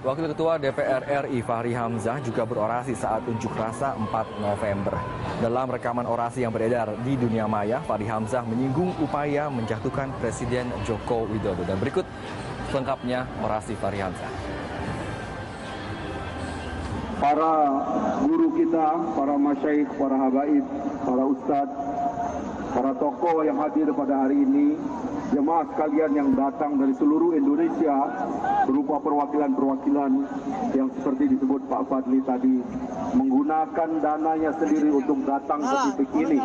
Wakil Ketua DPR RI Fahri Hamzah juga berorasi saat unjuk rasa 4 November. Dalam rekaman orasi yang beredar di dunia maya, Fahri Hamzah menyinggung upaya menjatuhkan Presiden Joko Widodo. Dan berikut selengkapnya orasi Fahri Hamzah. Para guru kita, para masyaikh, para habaib, para ustadz, para tokoh yang hadir pada hari ini, jemaah sekalian yang datang dari seluruh Indonesia berupa perwakilan-perwakilan yang seperti disebut Pak Fadli tadi, menggunakan dananya sendiri untuk datang ke titik ini,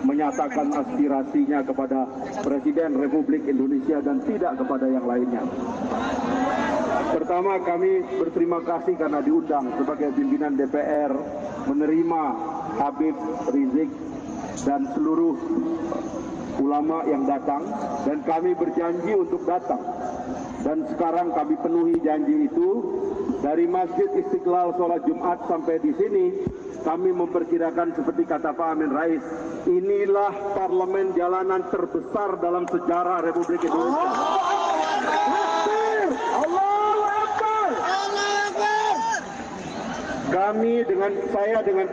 menyatakan aspirasinya kepada Presiden Republik Indonesia dan tidak kepada yang lainnya. Pertama, kami berterima kasih karena diundang sebagai pimpinan DPR menerima Habib Rizik dan seluruh ulama yang datang, dan kami berjanji untuk datang. Dan sekarang kami penuhi janji itu. Dari Masjid Istiqlal sholat Jumat sampai di sini, kami memperkirakan seperti kata Pak Amin Rais, inilah parlemen jalanan terbesar dalam sejarah Republik Indonesia. Kami dengan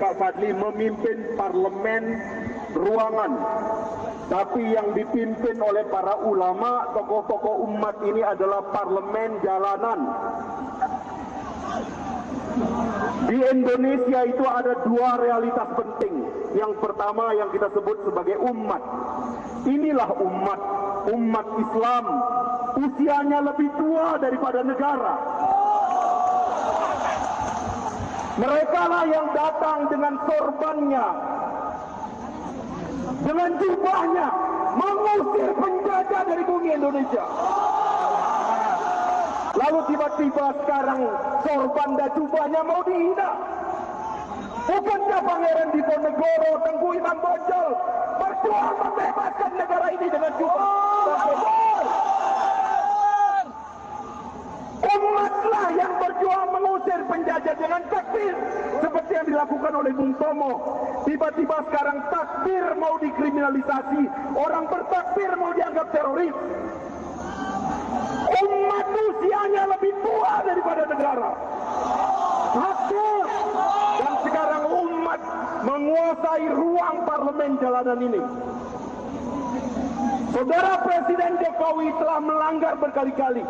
Pak Fadli memimpin parlemen ruangan, tapi yang dipimpin oleh para ulama, tokoh-tokoh umat ini adalah parlemen jalanan. Di Indonesia itu ada dua realitas penting. Yang pertama yang kita sebut sebagai umat. Inilah umat Islam, usianya lebih tua daripada negara. Mereka lah yang datang dengan sorbannya, dengan jubahnya, mengusir penjajah dari bumi Indonesia. Lalu tiba-tiba sekarang sorban dan jubahnya mau dihina. Bukankah Pangeran Diponegoro, Tengku Imam Bonjol berjuang membebaskan negara ini dengan jubah? Umatlah yang berjuang mengusir penjajah dengan takbir, seperti yang dilakukan oleh Bung Tomo. Tiba-tiba sekarang takbir mau dikriminalisasi, orang bertakbir mau dianggap teroris. Umat usianya lebih tua daripada negara. Takbir. Dan sekarang umat menguasai ruang parlemen jalanan ini. Saudara Presiden Jokowi telah melanggar berkali-kali.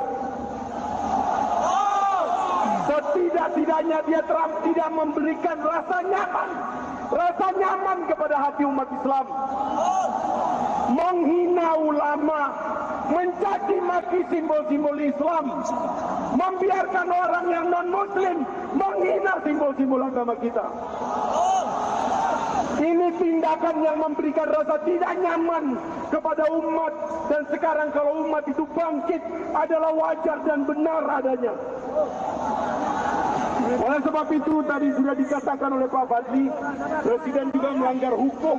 Setidak-tidaknya dia tidak memberikan rasa nyaman kepada hati umat Islam. Menghina ulama, mencaci maki simbol-simbol Islam, membiarkan orang yang non-muslim menghina simbol-simbol agama kita. Ini tindakan yang memberikan rasa tidak nyaman kepada umat, dan sekarang kalau umat itu bangkit adalah wajar dan benar adanya. Oleh sebab itu tadi sudah dikatakan oleh Pak Fadli, Presiden juga melanggar hukum.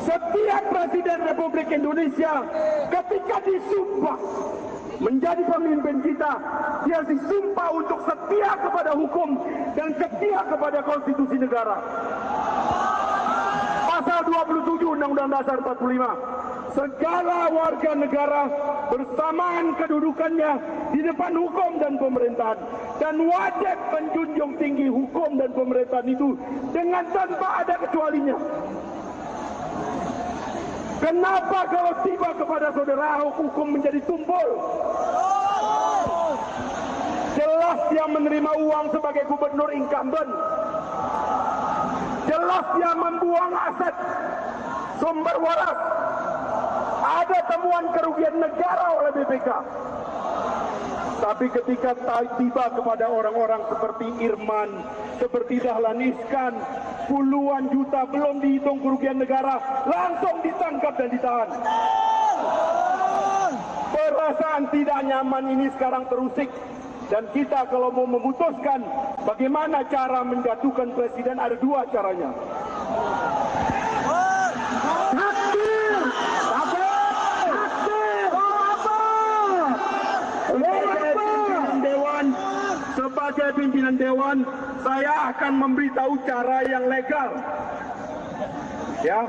Setiap Presiden Republik Indonesia ketika disumpah menjadi pemimpin kita, dia disumpah untuk setia kepada hukum dan setia kepada konstitusi negara. Pasal 27 Undang-Undang Dasar 45, segala warga negara bersamaan kedudukannya di depan hukum dan pemerintahan, dan wajib menjunjung tinggi hukum dan pemerintahan itu dengan tanpa ada kecualinya. Kenapa kalau tiba kepada saudara Ahok hukum menjadi tumpul? Jelas dia menerima uang sebagai gubernur incumbent. Jelas dia membuang aset sumber waras. Ada temuan kerugian negara oleh BPK. Tapi ketika tiba kepada orang-orang seperti Irman, seperti Dahlan Iskan, puluhan juta belum dihitung kerugian negara, langsung ditangkap dan ditahan. Perasaan tidak nyaman ini sekarang terusik. Dan kita kalau mau memutuskan bagaimana cara menjatuhkan presiden, ada dua caranya. Takbir! Sebagai pimpinan Dewan, saya akan memberitahu cara yang legal. Ya,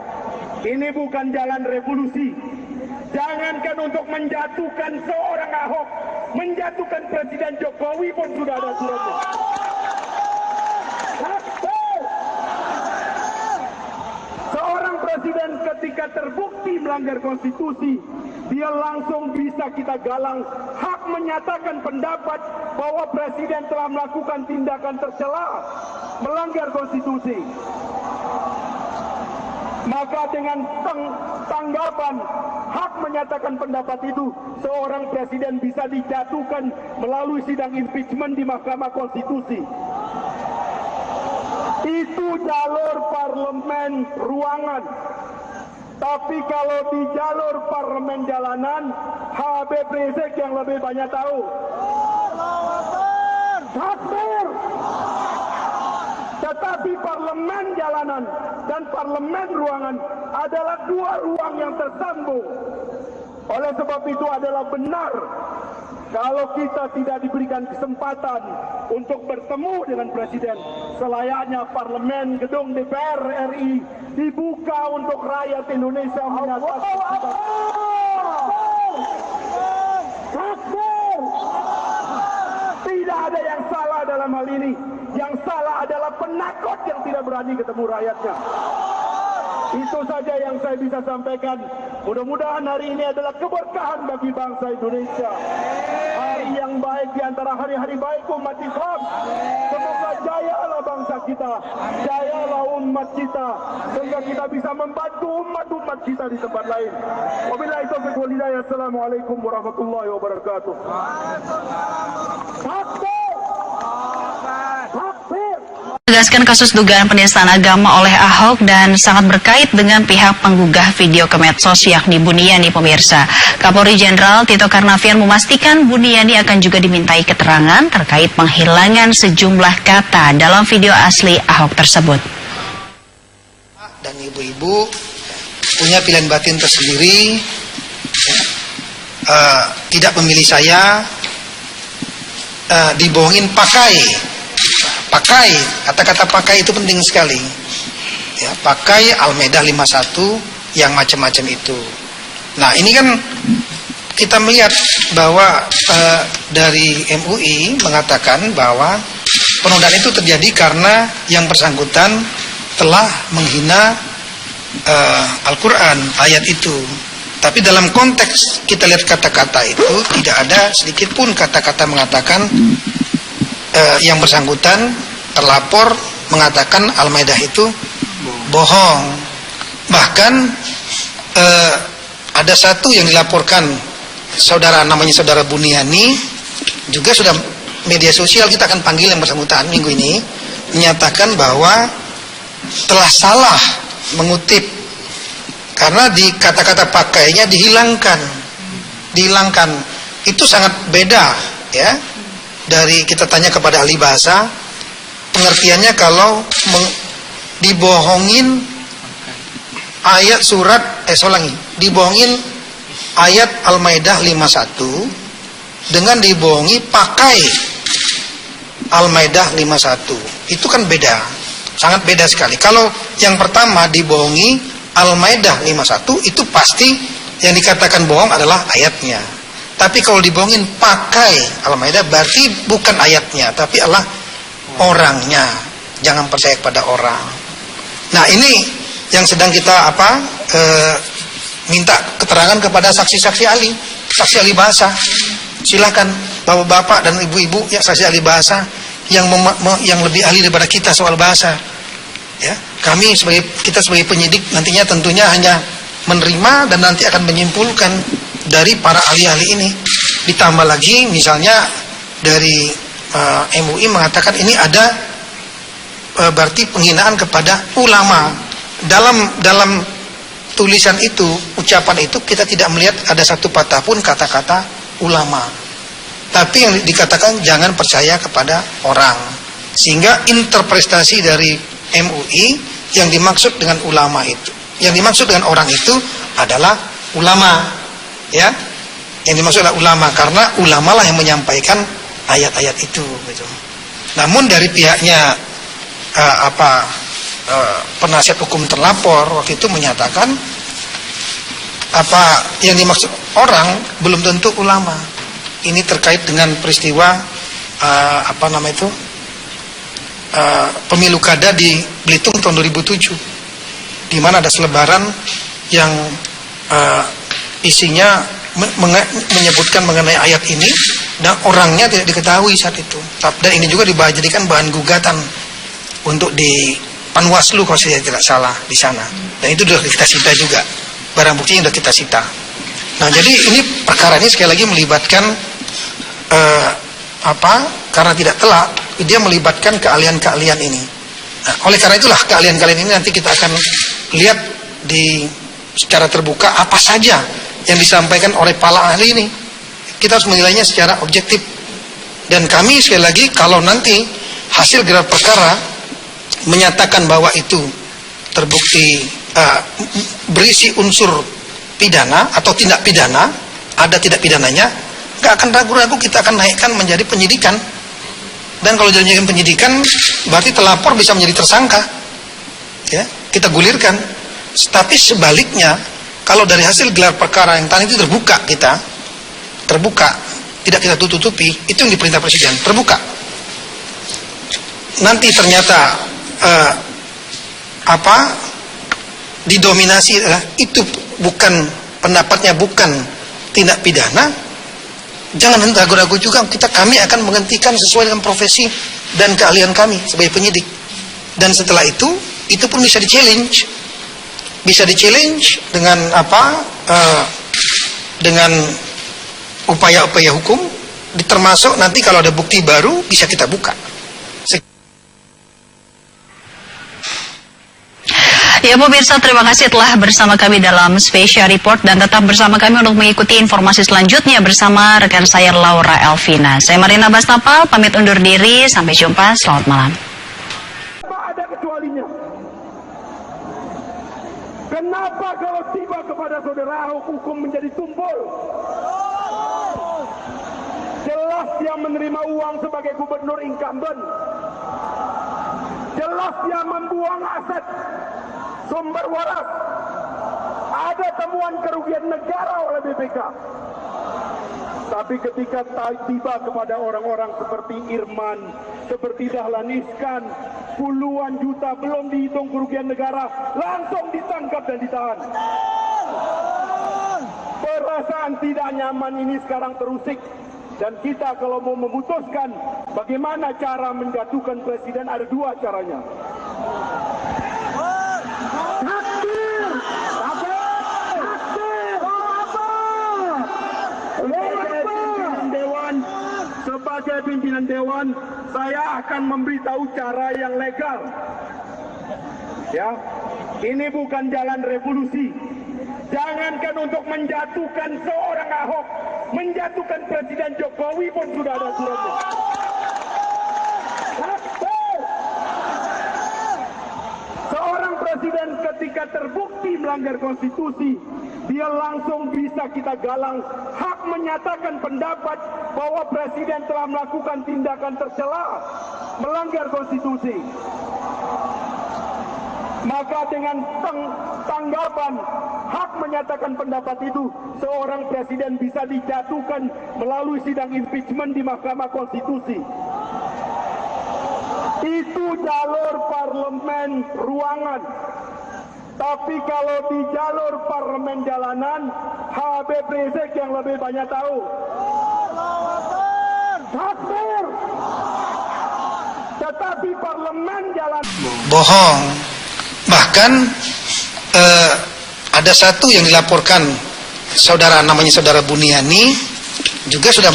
ini bukan jalan revolusi. Jangankan untuk menjatuhkan seorang Ahok, menjatuhkan Presiden Jokowi pun sudah ada suratnya. Seorang presiden ketika terbukti melanggar konstitusi, dia langsung bisa kita galang hak menyatakan pendapat bahwa presiden telah melakukan tindakan tercela, melanggar konstitusi. Maka dengan tanggapan hak menyatakan pendapat itu, seorang presiden bisa dijatuhkan melalui sidang impeachment di Mahkamah Konstitusi. Itu jalur parlemen ruangan. Tapi kalau di jalur parlemen jalanan, Habib Rizik yang lebih banyak tahu. Takbir. Tetapi parlemen jalanan dan parlemen ruangan adalah dua ruang yang tersambung. Oleh sebab itu adalah benar kalau kita tidak diberikan kesempatan untuk bertemu dengan Presiden, selayaknya parlemen gedung DPR RI dibuka untuk rakyat Indonesia menyatakan. Takbir. Tidak ada yang salah dalam hal ini. Yang salah adalah penakut yang tidak berani ketemu rakyatnya. Itu saja yang saya bisa sampaikan. Mudah-mudahan hari ini adalah keberkahan bagi bangsa Indonesia. Hari yang baik di antara hari-hari baik umat Islam. Semoga jayalah bangsa kita, jayalah umat kita, sehingga kita bisa membantu umat-umat kita di tempat lain. Wabillahi taufiq wal hidayah. Assalamualaikum warahmatullahi wabarakatuh. Menegaskan kasus dugaan penistaan agama oleh Ahok dan sangat berkait dengan pihak penggugah video ke medsos yakni Buniani pemirsa. Kapolri Jenderal Tito Karnavian memastikan Buniani akan juga dimintai keterangan terkait penghilangan sejumlah kata dalam video asli Ahok tersebut. Dan ibu-ibu punya pilihan batin tersendiri, tidak memilih saya, dibohongin pakai, kata-kata pakai itu penting sekali. Ya, pakai Al-Maidah 51 yang macam-macam itu. Nah, ini kan kita melihat bahwa dari MUI mengatakan bahwa penodaan itu terjadi karena yang bersangkutan telah menghina Al-Quran, ayat itu. Tapi dalam konteks kita lihat kata-kata itu, tidak ada sedikit pun kata-kata mengatakan yang bersangkutan terlapor mengatakan Al-Maidah itu bohong. Bahkan ada satu yang dilaporkan saudara, namanya saudara Buniani, juga sudah media sosial, kita akan panggil yang bersangkutan minggu ini, menyatakan bahwa telah salah mengutip karena di kata-kata pakainya dihilangkan. Itu sangat beda ya. Dari kita tanya kepada ahli bahasa, pengertiannya kalau dibohongin ayat surat dibohongin ayat Al-Maidah 51 dengan dibohongi pakai Al-Maidah 51. Itu kan beda, sangat beda sekali. Kalau yang pertama dibohongi Al-Maidah 51, itu pasti yang dikatakan bohong adalah ayatnya. Tapi kalau dibohongin pakai Al-Maidah, berarti bukan ayatnya, tapi adalah orangnya. Jangan percaya kepada orang. Nah, ini yang sedang kita minta keterangan kepada saksi-saksi ahli, saksi ahli bahasa. Silahkan bapak-bapak dan ibu-ibu ya, saksi ahli bahasa yang lebih ahli daripada kita soal bahasa. Ya, kita sebagai penyidik nantinya tentunya hanya menerima dan nanti akan menyimpulkan dari para ahli-ahli ini. Ditambah lagi misalnya dari MUI mengatakan ini ada berarti penghinaan kepada ulama. Dalam tulisan itu, ucapan itu, kita tidak melihat ada satu patah pun kata-kata ulama. Tapi yang dikatakan jangan percaya kepada orang. Sehingga interpretasi dari MUI yang dimaksud dengan ulama itu, yang dimaksud dengan orang itu adalah ulama. Ya, yang dimaksud adalah ulama, karena ulama lah yang menyampaikan ayat-ayat itu gitu. Namun dari pihaknya penasihat hukum terlapor waktu itu menyatakan apa yang dimaksud orang belum tentu ulama. Ini terkait dengan peristiwa pemilu kada di Belitung tahun 2007, di mana ada selebaran yang isinya menyebutkan mengenai ayat ini dan orangnya tidak diketahui saat itu. Dan ini juga dijadikan bahan gugatan untuk di Panwaslu kalau saya tidak salah di sana. Dan itu sudah kita sita juga, barang buktinya sudah kita sita. Nah, jadi ini perkara ini sekali lagi melibatkan karena tidak telak, dia melibatkan keahlian-keahlian ini. Nah, oleh karena itulah keahlian-keahlian ini nanti kita akan lihat secara terbuka apa saja yang disampaikan oleh para ahli ini. Kita harus menilainya secara objektif. Dan kami sekali lagi kalau nanti hasil gelar perkara menyatakan bahwa itu terbukti berisi unsur pidana atau tindak pidana, ada tindak pidananya, nggak akan ragu-ragu kita akan naikkan menjadi penyidikan. Dan kalau jadi penyidikan berarti terlapor bisa menjadi tersangka, ya, kita gulirkan. Tapi sebaliknya, kalau dari hasil gelar perkara yang tadi itu terbuka, tidak kita tutupi, itu yang diperintah Presiden, terbuka. Nanti ternyata didominasi itu bukan pendapatnya, bukan tindak pidana, jangan ragu-ragu juga, kami akan menghentikan sesuai dengan profesi dan keahlian kami sebagai penyidik. Dan setelah itu pun bisa di-challenge dengan dengan upaya-upaya hukum, termasuk nanti kalau ada bukti baru bisa kita buka. Ya pemirsa, terima kasih telah bersama kami dalam Special Report dan tetap bersama kami untuk mengikuti informasi selanjutnya bersama rekan saya Laura Elvina. Saya Marina Bastapal, pamit undur diri, sampai jumpa, selamat malam. Apa ada kecualinya? Kenapa kalau tiba kepada saudara Ahok hukum menjadi tumpul? Jelas dia menerima uang sebagai gubernur incumbent. Jelas dia membuang aset sumber waras. Ada temuan kerugian negara oleh BPK. Tapi ketika tiba kepada orang-orang seperti Irman, seperti Dahlan Iskan, puluhan juta belum dihitung kerugian negara, langsung ditangkap dan ditahan. Perasaan tidak nyaman ini sekarang terusik. Dan kita kalau mau memutuskan bagaimana cara menjatuhkan presiden, ada dua caranya. Sebagai pimpinan Dewan, saya akan memberitahu cara yang legal. Ya, ini bukan jalan revolusi. Jangankan untuk menjatuhkan seorang Ahok, menjatuhkan Presiden Jokowi pun sudah ada suratnya. Seorang presiden ketika terbukti melanggar konstitusi, dia langsung bisa kita galang hak menyatakan pendapat bahwa presiden telah melakukan tindakan tercela, melanggar konstitusi. Maka dengan tanggapan hak menyatakan pendapat itu, seorang presiden bisa dijatuhkan melalui sidang impeachment di Mahkamah Konstitusi. Itu jalur parlemen ruangan. Tapi kalau di jalur parlemen jalanan, Habib Rizik yang lebih banyak tahu. Takbir. Tetapi parlemen jalan bohong. Bahkan ada satu yang dilaporkan namanya saudara Buniani, juga sudah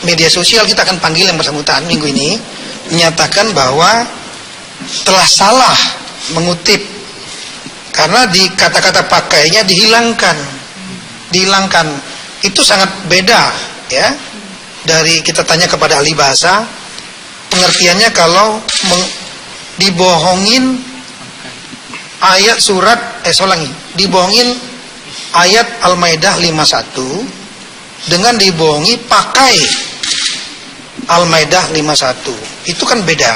media sosial, kita akan panggil yang bersangkutan minggu ini, menyatakan bahwa telah salah mengutip karena di kata-kata pakainya dihilangkan. Itu sangat beda, ya, dari kita tanya kepada ahli bahasa, pengertiannya kalau dibohongin ayat surat dibohongin ayat Al-Maidah 51 dengan dibohongi pakai Al-Maidah 51. Itu kan beda.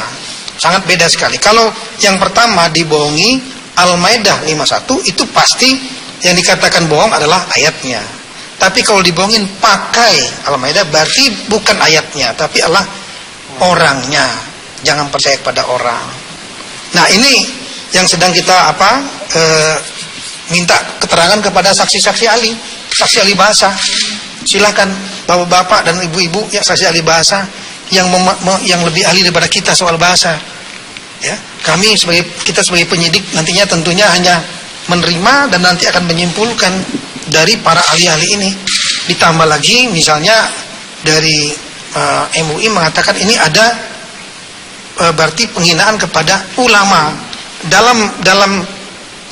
sangat beda sekali. Kalau yang pertama dibohongi Al-Maidah 51 itu pasti yang dikatakan bohong adalah ayatnya. Tapi kalau dibohongin pakai Al-Maidah berarti bukan ayatnya, tapi adalah orangnya. Jangan percaya kepada orang. Nah ini yang sedang kita minta keterangan kepada saksi-saksi ahli, saksi ahli bahasa. Silakan bapak-bapak dan ibu-ibu ya, saksi ahli bahasa yang lebih ahli daripada kita soal bahasa. Ya, kita sebagai penyidik nantinya tentunya hanya menerima dan nanti akan menyimpulkan dari para ahli-ahli ini. Ditambah lagi misalnya dari MUI mengatakan ini ada berarti penghinaan kepada ulama. Dalam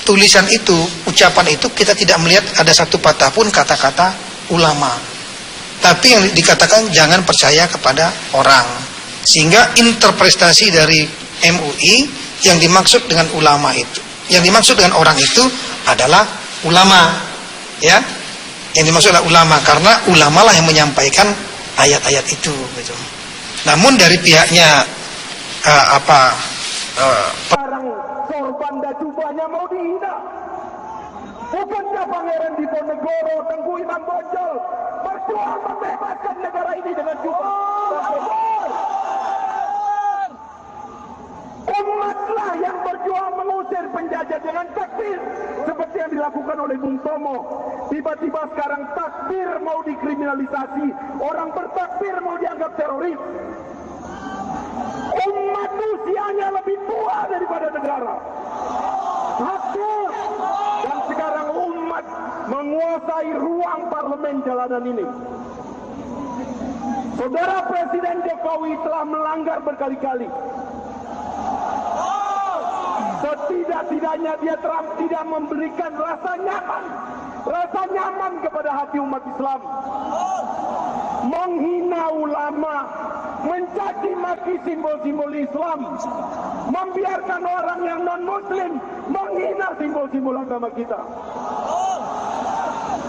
tulisan itu, ucapan itu kita tidak melihat ada satu patah pun kata-kata ulama. Tapi yang dikatakan jangan percaya kepada orang. Sehingga interpretasi dari MUI yang dimaksud dengan ulama itu, yang dimaksud dengan orang itu adalah ulama, ya. Yang dimaksud adalah ulama karena ulama lah yang menyampaikan ayat-ayat itu, gitu. Namun dari pihaknya sekarang sorban dan jubahnya mau dihina. Bukankah Pangeran Diponegoro, Tengku Imam Bonjol berjuang membebaskan negara ini dengan jubah? Umatlah yang berjuang mengusir penjajah dengan takbir seperti yang dilakukan oleh Bung Tomo. Tiba-tiba sekarang takbir mau dikriminalisasi, orang bertakbir mau dianggap teroris. Umat usianya lebih tua daripada negara. Takbir. Dan sekarang umat menguasai ruang parlemen jalanan ini. Saudara Presiden Jokowi telah melanggar berkali-kali. Setidak-tidaknya dia tidak memberikan rasa nyaman kepada hati umat Islam. Menghina ulama, mencaci maki simbol-simbol Islam, membiarkan orang yang non-muslim menghina simbol-simbol agama kita.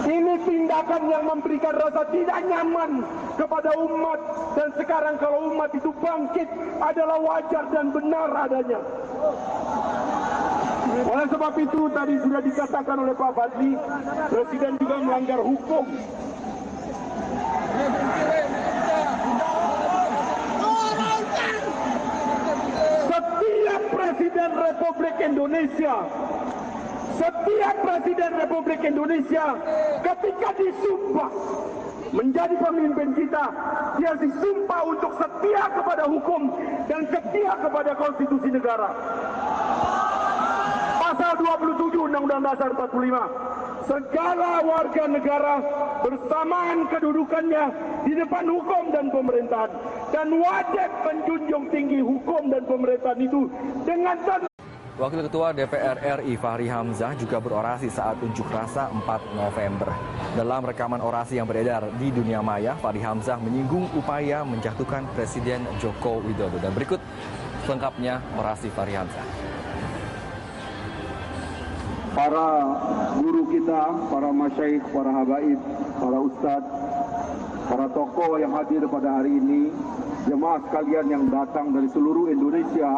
Ini tindakan yang memberikan rasa tidak nyaman kepada umat. Dan sekarang kalau umat itu bangkit adalah wajar dan benar adanya. Oleh sebab itu tadi sudah dikatakan oleh Pak Fadli, Presiden juga melanggar hukum. Setiap Presiden Republik Indonesia ketika disumpah menjadi pemimpin kita, dia disumpah untuk setia kepada hukum dan setia kepada konstitusi negara. Pasal 27 Undang-Undang Dasar 45, segala warga negara bersamaan kedudukannya di depan hukum dan pemerintahan, dan wajib menjunjung tinggi hukum dan pemerintahan itu dengan Wakil Ketua DPR RI Fahri Hamzah juga berorasi saat unjuk rasa 4 November. Dalam rekaman orasi yang beredar di dunia maya, Fahri Hamzah menyinggung upaya menjatuhkan Presiden Joko Widodo. Dan berikut selengkapnya orasi Fahri Hamzah. Para guru kita, para masyaikh, para habaib, para ustadz, para tokoh yang hadir pada hari ini, jemaah sekalian yang datang dari seluruh Indonesia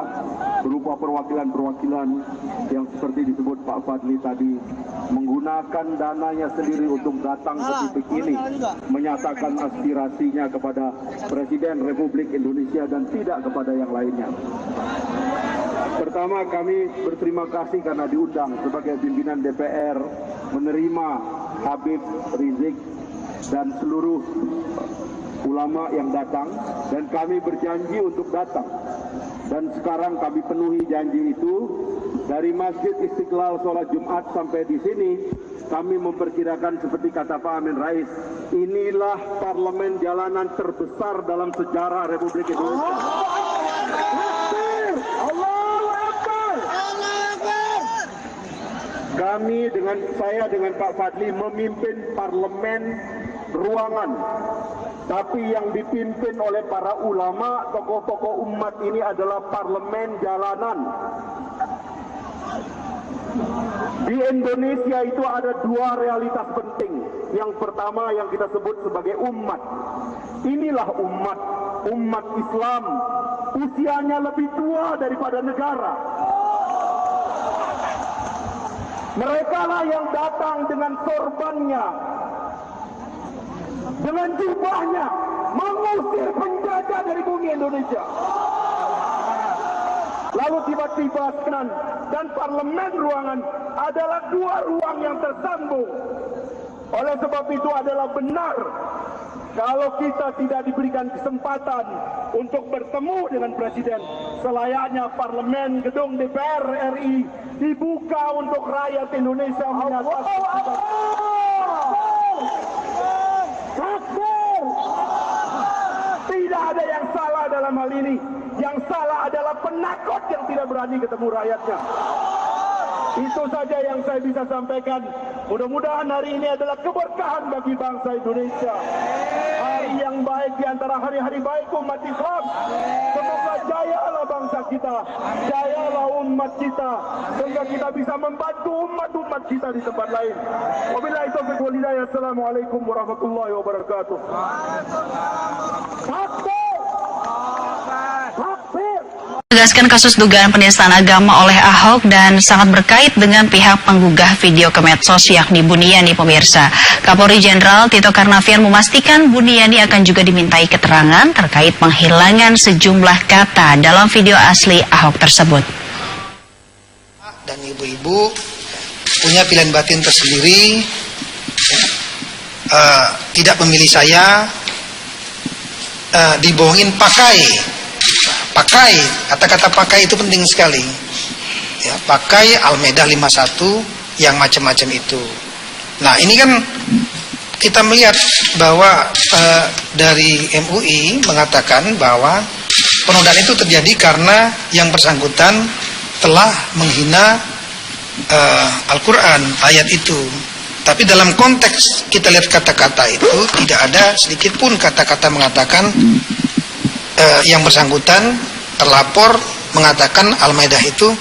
berupa perwakilan-perwakilan yang seperti disebut Pak Fadli tadi, menggunakan dananya sendiri untuk datang ke titik ini, menyatakan aspirasinya kepada Presiden Republik Indonesia dan tidak kepada yang lainnya. Pertama, kami berterima kasih karena diundang sebagai pimpinan DPR menerima Habib Rizik dan seluruh ulama yang datang, dan kami berjanji untuk datang. Dan sekarang kami penuhi janji itu. Dari Masjid Istiqlal sholat Jumat sampai di sini, kami memperkirakan seperti kata Pak Amin Rais, inilah parlemen jalanan terbesar dalam sejarah Republik Indonesia. Kami dengan Pak Fadli memimpin parlemen ruangan, tapi yang dipimpin oleh para ulama, tokoh-tokoh umat ini adalah parlemen jalanan. Di Indonesia itu ada dua realitas penting. Yang pertama yang kita sebut sebagai umat. Inilah umat Islam, usianya lebih tua daripada negara. Mereka lah yang datang dengan sorbannya, dengan jubahnya, mengusir penjajah dari bumi Indonesia. Lalu tiba-tiba Senan dan parlemen ruangan adalah dua ruang yang tersambung. Oleh sebab itu adalah benar kalau kita tidak diberikan kesempatan untuk bertemu dengan Presiden, selayaknya parlemen gedung DPR RI dibuka untuk rakyat Indonesia menyatakan. Tidak ada yang salah dalam hal ini. Yang salah adalah penakut yang tidak berani ketemu rakyatnya. Itu saja yang saya bisa sampaikan. Mudah-mudahan hari ini adalah keberkahan bagi bangsa Indonesia. Hari yang baik di antara hari-hari baik umat Islam. Semoga jayalah bangsa kita, jayalah umat kita, sehingga kita bisa membantu umat-umat kita di tempat lain. Wabillahi taufiq wal hidayah. Assalamualaikum warahmatullahi wabarakatuh. Menegaskan kasus dugaan penistaan agama oleh Ahok dan sangat berkait dengan pihak penggugah video ke medsos yakni Buniani pemirsa. Kapolri Jenderal Tito Karnavian memastikan Buniani akan juga dimintai keterangan terkait penghilangan sejumlah kata dalam video asli Ahok tersebut. Dan ibu-ibu punya pilihan batin tersendiri, tidak memilih saya, dibohongin pakai, kata-kata pakai itu penting sekali ya, pakai Al-Maidah 51 yang macam-macam itu. Nah ini kan kita melihat bahwa dari MUI mengatakan bahwa penodaan itu terjadi karena yang bersangkutan telah menghina Al-Quran, ayat itu. Tapi dalam konteks kita lihat kata-kata itu tidak ada sedikit pun kata-kata mengatakan yang bersangkutan terlapor mengatakan Al-Maidah itu